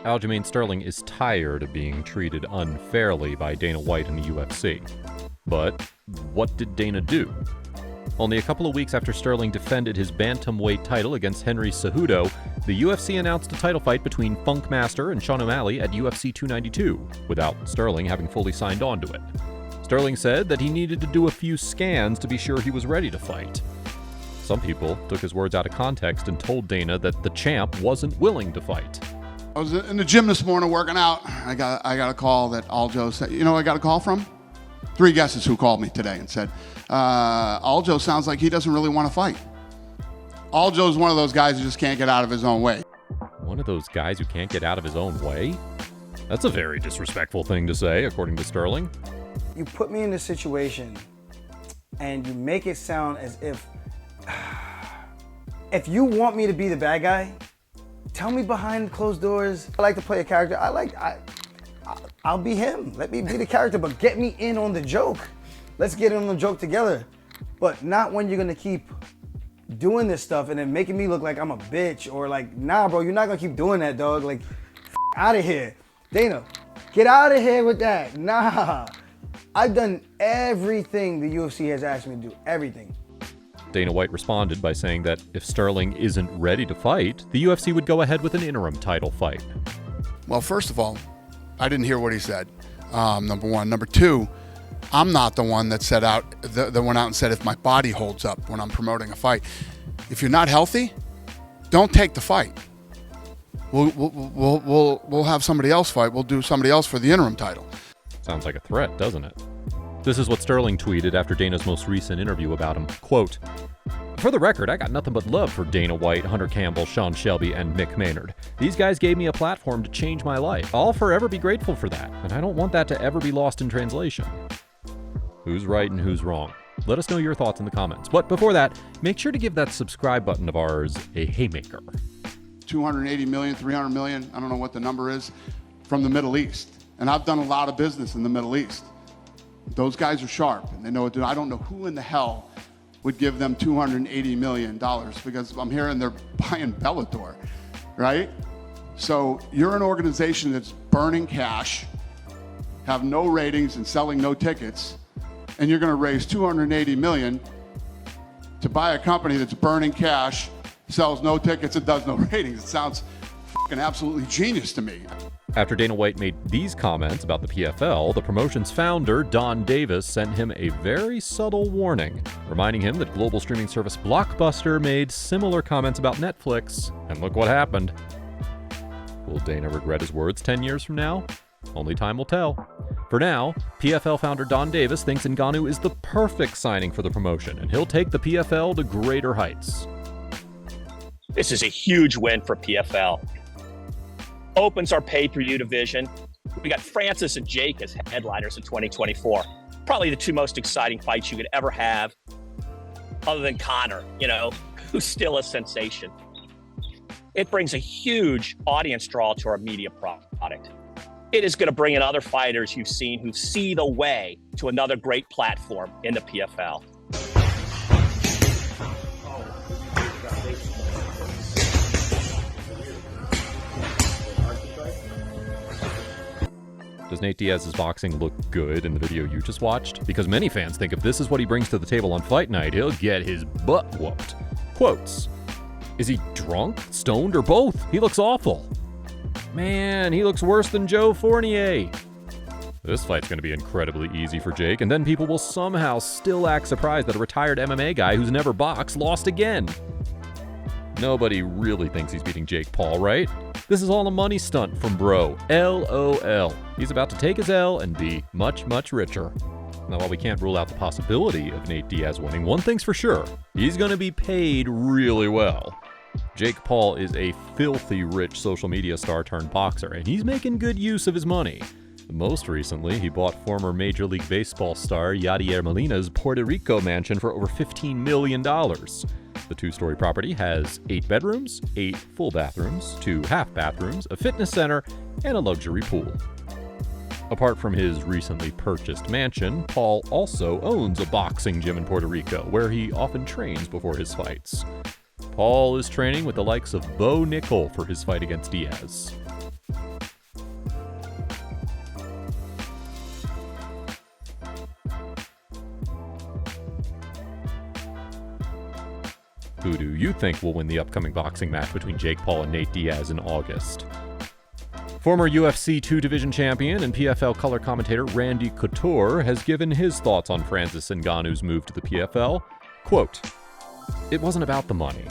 Aljamain Sterling is tired of being treated unfairly by Dana White and the UFC. But what did Dana do? Only a couple of weeks after Sterling defended his bantamweight title against Henry Cejudo, the UFC announced a title fight between Funkmaster and Sean O'Malley at UFC 292, without Sterling having fully signed on to it. Sterling said that he needed to do a few scans to be sure he was ready to fight. Some people took his words out of context and told Dana that the champ wasn't willing to fight. I was in the gym this morning working out. I got a call that Aljo said, you know who I got a call from? 3 guesses who called me today and said, Aljo sounds like he doesn't really want to fight. Aljo's one of those guys who just can't get out of his own way. One of those guys who can't get out of his own way? That's a very disrespectful thing to say, according to Sterling. You put me in this situation and you make it sound as if you want me to be the bad guy, tell me behind closed doors. I like to play a character. I'll be him. Let me be the character, but get me in on the joke. Let's get in on the joke together. But not when you're gonna keep doing this stuff and then making me look like I'm a bitch or like, nah, bro, you're not gonna keep doing that, dog. Like, out of here. Dana, get out of here with that. Nah. I've done everything the UFC has asked me to do, everything. Dana White responded by saying that if Sterling isn't ready to fight, the UFC would go ahead with an interim title fight. Well, first of all, I didn't hear what he said, number one. Number two, I'm not the one that went out and said if my body holds up when I'm promoting a fight. If you're not healthy, don't take the fight. We'll have somebody else fight. We'll do somebody else for the interim title. Sounds like a threat, doesn't it? This is what Sterling tweeted after Dana's most recent interview about him. Quote, "For the record, I got nothing but love for Dana White, Hunter Campbell, Sean Shelby, and Mick Maynard. These guys gave me a platform to change my life. I'll forever be grateful for that, and I don't want that to ever be lost in translation." Who's right and who's wrong? Let us know your thoughts in the comments. But before that, make sure to give that subscribe button of ours a haymaker. 280 million, 300 million, I don't know what the number is, from the Middle East. And I've done a lot of business in the Middle East. Those guys are sharp, and they know what to do. I don't know who in the hell would give them $280 million because I'm hearing they're buying Bellator, right? So you're an organization that's burning cash, have no ratings and selling no tickets, and you're gonna raise $280 million to buy a company that's burning cash, sells no tickets, and does no ratings. It sounds fucking absolutely genius to me. After Dana White made these comments about the PFL, the promotion's founder, Don Davis, sent him a very subtle warning, reminding him that global streaming service Blockbuster made similar comments about Netflix, and look what happened. Will Dana regret his words 10 years from now? Only time will tell. For now, PFL founder Don Davis thinks Ngannou is the perfect signing for the promotion, and he'll take the PFL to greater heights. This is a huge win for PFL. Opens our pay-per-view division. We got Francis and Jake as headliners in 2024. Probably the 2 most exciting fights you could ever have, other than Conor, who's still a sensation. It brings a huge audience draw to our media product. It is going to bring in other fighters you've seen who see the way to another great platform in the PFL. Does Nate Diaz's boxing look good in the video you just watched? Because many fans think if this is what he brings to the table on fight night, he'll get his butt whooped. Quotes, "Is he drunk, stoned, or both? He looks awful. Man, he looks worse than Joe Fournier." This fight's going to be incredibly easy for Jake, and then people will somehow still act surprised that a retired MMA guy who's never boxed lost again. Nobody really thinks he's beating Jake Paul, right? This is all a money stunt from bro. LOL. He's about to take his L and be much, much richer. Now, while we can't rule out the possibility of Nate Diaz winning, one thing's for sure. He's going to be paid really well. Jake Paul is a filthy rich social media star turned boxer, and he's making good use of his money. Most recently, he bought former Major League Baseball star Yadier Molina's Puerto Rico mansion for over $15 million. The 2-story property has 8 bedrooms, 8 full bathrooms, 2 half bathrooms, a fitness center, and a luxury pool. Apart from his recently purchased mansion, Paul also owns a boxing gym in Puerto Rico, where he often trains before his fights. Paul is training with the likes of Bo Nickel for his fight against Diaz. Who do you think will win the upcoming boxing match between Jake Paul and Nate Diaz in August? Former UFC 2 Division champion and PFL color commentator Randy Couture has given his thoughts on Francis Ngannou's move to the PFL. Quote, "It wasn't about the money.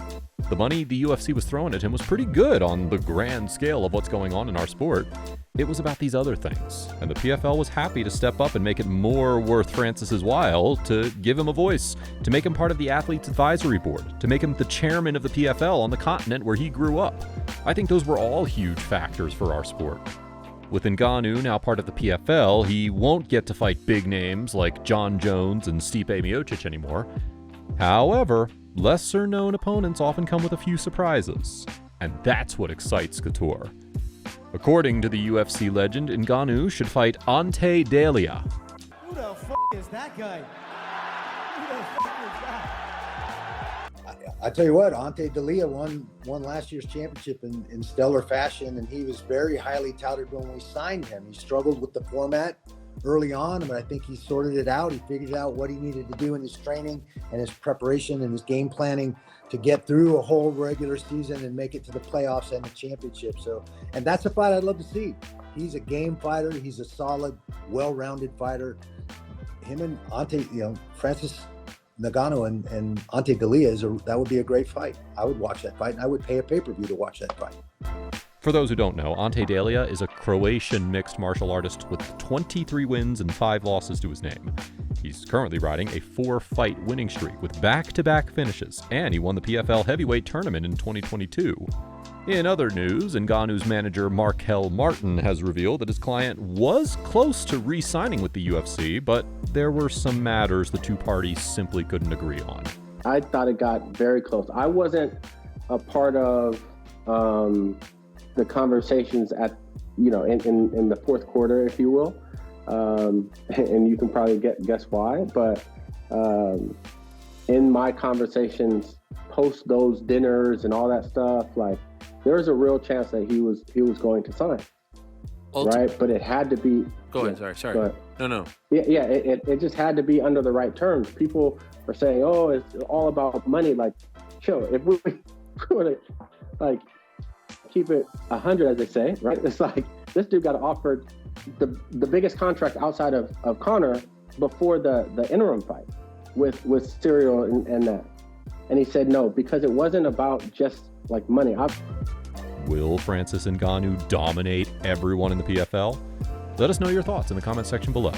The money the UFC was throwing at him was pretty good on the grand scale of what's going on in our sport. It was about these other things, and the PFL was happy to step up and make it more worth Francis's while to give him a voice, to make him part of the Athletes Advisory Board, to make him the chairman of the PFL on the continent where he grew up. I think those were all huge factors for our sport. With Ngannou now part of the PFL, he won't get to fight big names like John Jones and Stipe Miocic anymore. However, lesser-known opponents often come with a few surprises, and that's what excites Couture. According to the UFC legend, Ngannou should fight Ante Delia. Who the f*** is that guy? Who the f*** is that? I tell you what, Ante Delia won last year's championship in stellar fashion, and he was very highly touted when we signed him. He struggled with the format early on, but I think he sorted it out. He figured out what he needed to do in his training and his preparation and his game planning to get through a whole regular season and make it to the playoffs and the championship. And that's a fight I'd love to see. He's a game fighter. He's a solid, well-rounded fighter. Him and Ante, Francis Ngannou and Ante Delia, that would be a great fight. I would watch that fight, and I would pay a pay-per-view to watch that fight. For those who don't know, Ante Delia is a Croatian mixed martial artist with 23 wins and 5 losses to his name. He's currently riding a 4-fight winning streak with back-to-back finishes, and he won the PFL heavyweight tournament in 2022. In other news, Ngannou's manager Markel Martin has revealed that his client was close to re-signing with the UFC, but there were some matters the two parties simply couldn't agree on. I thought it got very close. I wasn't a part of the conversations at, in the fourth quarter, if you will. And you can probably guess why, but in my conversations post those dinners and all that stuff, like there was a real chance that he was going to sign, right? But it had to be. Go ahead. Sorry. No. Yeah. It just had to be under the right terms. People are saying, "Oh, it's all about money." Like, chill. If we would like keep it 100, as they say, right? It's like this dude got offered the biggest contract outside of Conor before the interim fight with Cyril and that. And he said no, because it wasn't about just like money. Will Francis Ngannou dominate everyone in the PFL? Let us know your thoughts in the comment section below.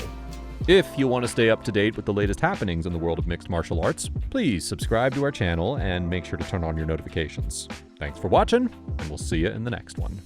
If you want to stay up to date with the latest happenings in the world of mixed martial arts, please subscribe to our channel and make sure to turn on your notifications. Thanks for watching, and we'll see you in the next one.